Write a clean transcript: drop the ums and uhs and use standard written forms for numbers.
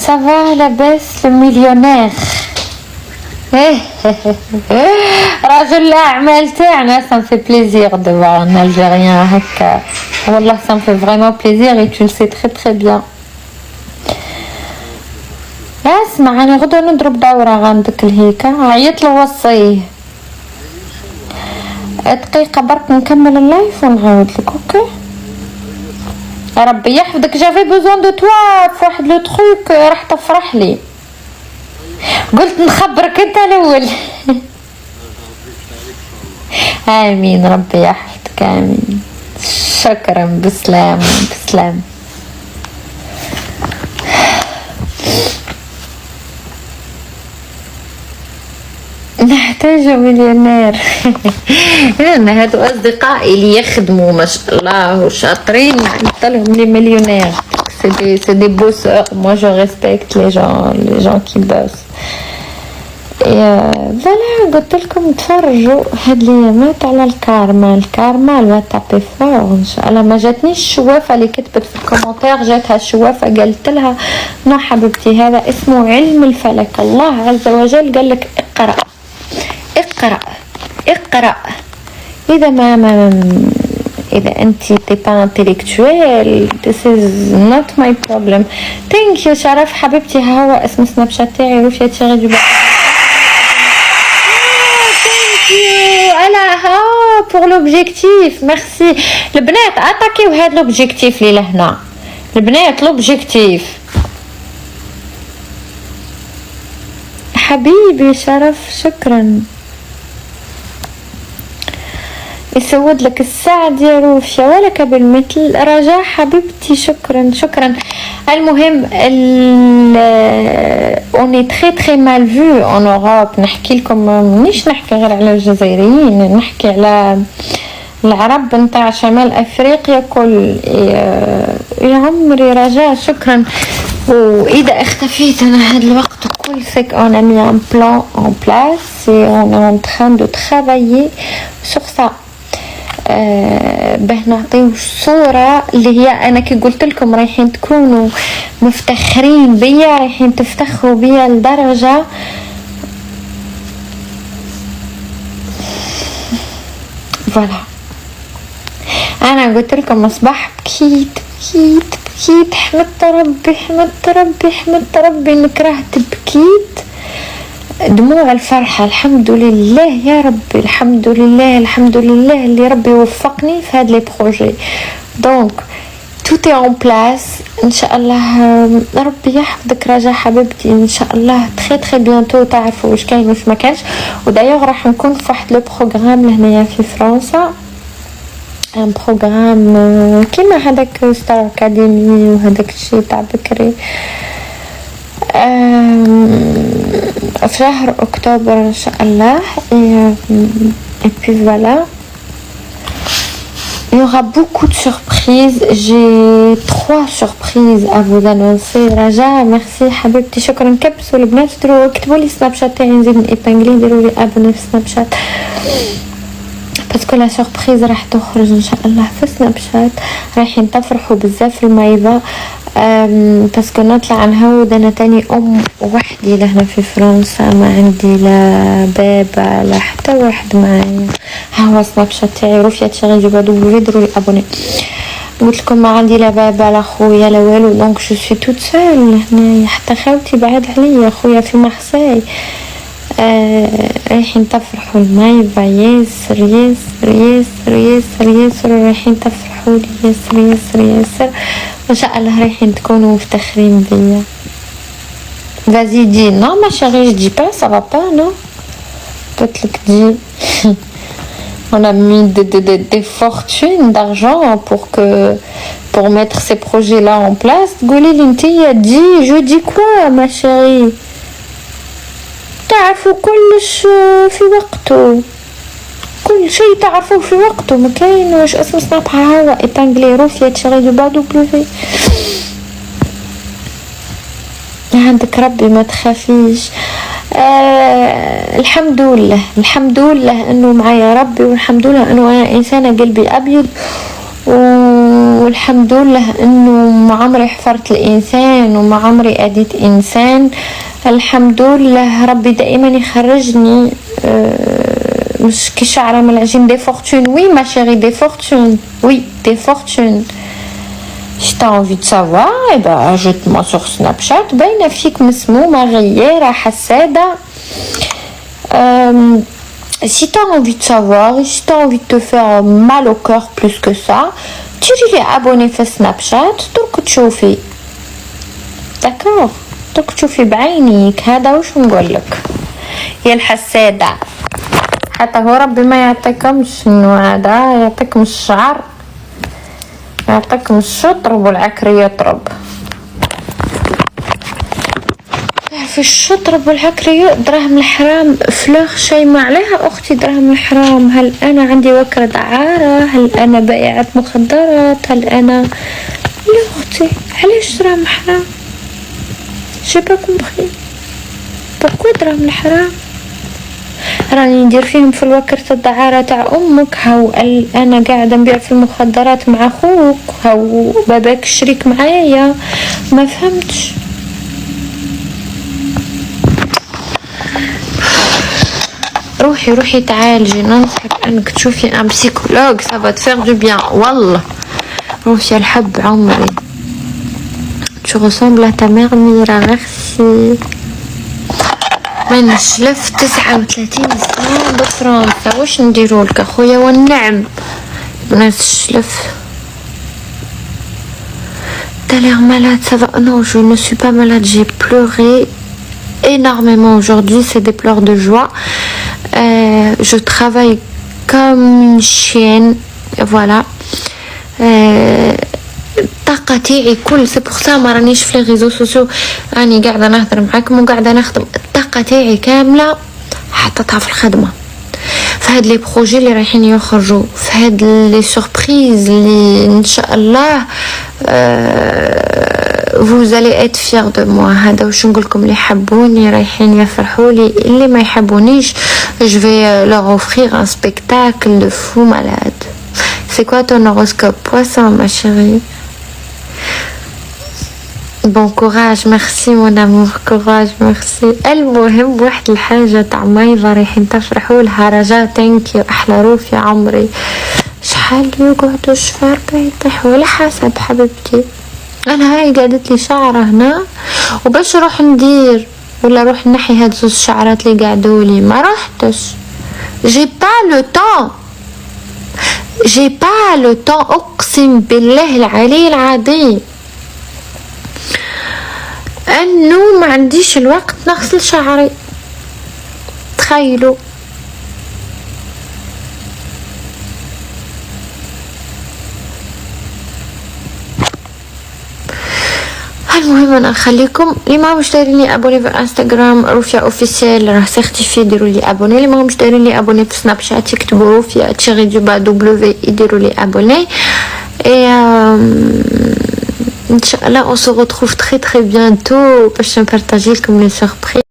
سافا لاباس المليونير. رجل الاعمال تاعنا ça me fait plaisir de voir un Algérien هكا والله ça me fait vraiment plaisir et tu le sais très très bien. اسمع انا غدا نضرب دورة عندك الهيكا عيط له وصيه دقيقة برك نكمل اللايف ونعاود لك. اوكي ربي يحفظك. جافي بوزون دو توا في واحد لو تروك راح تفرح لي قلت نخبرك انت الاول. امين ربي يحفظك امين. شكرا بسلام بسلام. نحتاج مليونير. انا هادو اصدقائي اللي يخدموا ما شاء الله وشاطرين نعطلهم لي مليونير. c'est des bosseurs. moi je respecte les gens qui bossent. فوالا قلت لكم تفرجوا هاد الايامات على الكارما الوا تابي فور ان شاء الله. ما جاتنيش الشوافه اللي كتبت في الكومنتير جاتها الشوافه قالت لها نو حبيبتي هذا اسمه علم الفلك. الله عز وجل قال لك اقرا اقرا اقرا. إذا أنت t'es pas intellectuel this is not my problem. thank you شرف حبيبتي. ها هو اسم سناب شات تاعي روفيا تشغي جبا. thank you على ها pour l'objectif merci. البنات اتاكيو هاد l'objectif اللي لهنا البنات l'objectif. حبيبي شرف شكرا. يسود لك السعد يا روفيا ولك بالمثل. رجاء حبيبتي شكرا شكرا. المهم on est très très mal vu en Europe. نحكي لكم مانيش نحكي غير على الجزائريين نحكي على العرب نتاع شمال افريقيا كل. يا عمري رجاء شكرا. واذا اختفيت انا هذا الوقت كل سك on a mis un plan en place et on est en train de travailler sur ça باه نعطيو الصورة اللي هي انا كي قلت لكم رايحين تكونوا مفتخرين بيا رايحين تفتخروا بيا لدرجة فوالا. انا قلت لكم اصبح بكيت حمدت ربي انك راه بكيت دموع الفرحة. الحمد لله يا ربي الحمد لله اللي ربي وفقني في هاد لي بروجي. دونك tout est en place ان شاء الله. ربي يحفظك رجاء حبيبتي ان شاء الله très بيانتو تعرفوا واش كاين واش ما كانش. ودايوغ راح نكون في واحد لو بروغرام لهنايا في فرنسا ان بروغرام كيما هذاك ستار اكاديمي وهذاك الشيء تاع بكري في شهر اكتوبر ان شاء الله. et puis voilà il y aura beaucoup de surprises. j'ai 3 surprises à vous annoncer. رجاء ميرسي حبيبتي شكرا. كبسوا البنات كتبوا لي سناب شات تاعي نزيد نابانغلي ديروا لي ابوني في سناب شات باسكو لا سوربريز راح تخرج ان شاء الله في سناب شات. رايحين تفرحوا بزاف المايفا باسكو نطلع نهود انا تاني ام وحدي لهنا في فرنسا ما عندي لا بابا لا حتى واحد معايا. ها هو سناب شات تاعي روفيا تشغي جبا ديروا لي ابوني. قلت لكم ما عندي لا بابا لا خويا لا والو دونك جو سوي توت سول هنايا. حتى خاوتي بعاد عليا خويا في مارساي. رايحين تفرحوا المايفا ياسر رايحين تفرحوا لي ياسر ان شاء الله. رايحين تكونوا مفتخرين بيا. vas-y dis non ma chérie je dis pas ça va pas non peut-être que dis on a mis des fortunes d'argent pour mettre ces projets là en place. تقولي لي انتي dis je dis quoi ma chérie تعرفوا كلش في وقته كل شيء تعرفوه في وقته. ما كاين واش اسم سناب هاو ايبانغلي روفيا تشغي دو بعدو بلوفي. عندك ربي ما تخافيش. الحمد لله انه معايا ربي والحمد لله انه انا انسانه قلبي ابيض والحمد لله انه ما عمري حفرت الانسان وما عمري اذيت انسان. الحمد لله ربي دائما يخرجني مش كشعرة من العجين. دي فورتون وي ما شيري دي فورتون وي دي فورتون. Si t'as envie de savoir, eh ben ajoute-moi sur Snapchat. باينة فيك مسمومة غيارة حسادة. Si t'as envie de savoir, si t'as envie de te faire mal au cœur plus que ça, تيجي لي abonner في Snapchat درك تشوفي. D'accord. درك تشوفي بعينيك. هذا وش نقولك يا الحسادة. حتى هو ربي ما يعطيكمش انه هذا، يعطيكم الشعر، يعطيكم الشطرب والعكر يطرب. في الشطرب والعكر دراهم الحرام فلوغ شي ما عليها اختي. دراهم الحرام، هل انا عندي وكرة دعارة؟ هل انا بائعة مخدرات؟ هل انا لا اختي. علاش دراهم الحرام؟ جي با كومبري بوركوا دراهم الحرام. راني ندير فيهم في الوكرة الدعارة تاع امك. هاو انا قاعدة نبيع في المخدرات مع اخوك. هاو باباك شريك معايا. ما فهمتش. روحي تعالجي. ننصحك انك تشوفي ان بسيكولوج سافا تفير دو بيان والله. روحي الحب عمري. Tu ressembles à ta mère Mira. Merci. من شلف 39 سنة بفرنسا. واش نديرولك اخويا والنعم بنات الشلف. T'as l'air malade, ça va? Non, je ne suis pas malade. J'ai pleuré énormément aujourd'hui. C'est des pleurs de joie. Je travaille comme une chienne. Voilà. الطاقة تاعي كل سي بور سا ما رانيش في لي ريزو سوسيو. راني قاعدة نهضر معاكم وقاعدة نخدم. الطاقة تاعي كاملة حطتها في الخدمة، في هاد لي بروجي اللي رايحين يخرجوا، في هاد لي سوربريز اللي ان شاء الله vous allez être fiers de moi. هذا واش نقولكم. اللي يحبوني رايحين يفرحوا لي، اللي ما يحبونيش je vais leur offrir un spectacle de fou malade. C'est quoi ton horoscope? Poisson ma chérie. Bon courage. Merci mon amour. Courage. Merci. المهم واحد الحاجة تاع مايفا رايحين تفرحوا لها. رجاء تانكي احلى روف يا عمري. شحال يقعدوا الشفار يطيحوا على حسب حبيبتي. انا هاي قعدت لي شعره هنا وباش نروح ندير ولا روح نحي هاد زوج شعرات اللي قعدوا لي ما رحتش. جي با لو طون. جي با لو طون اقسم بالله العلي العظيم انه ما عنديش الوقت نغسل شعري. تخيلوا. المهم انا نخليكم. اللي ما مش دايرين لي ابوني في انستغرام روفيا اوفيسيال راه سيرتيفي ديروا لي ابوني. اللي ما مش دايرين لي ابوني في سناب شات يكتبوا روفيا تشيري دو با دبليو يديروا لي ابوني. اي ان شاء الله on se retrouve très très bientôt باش نبارطاجي لكم لي سوربريز.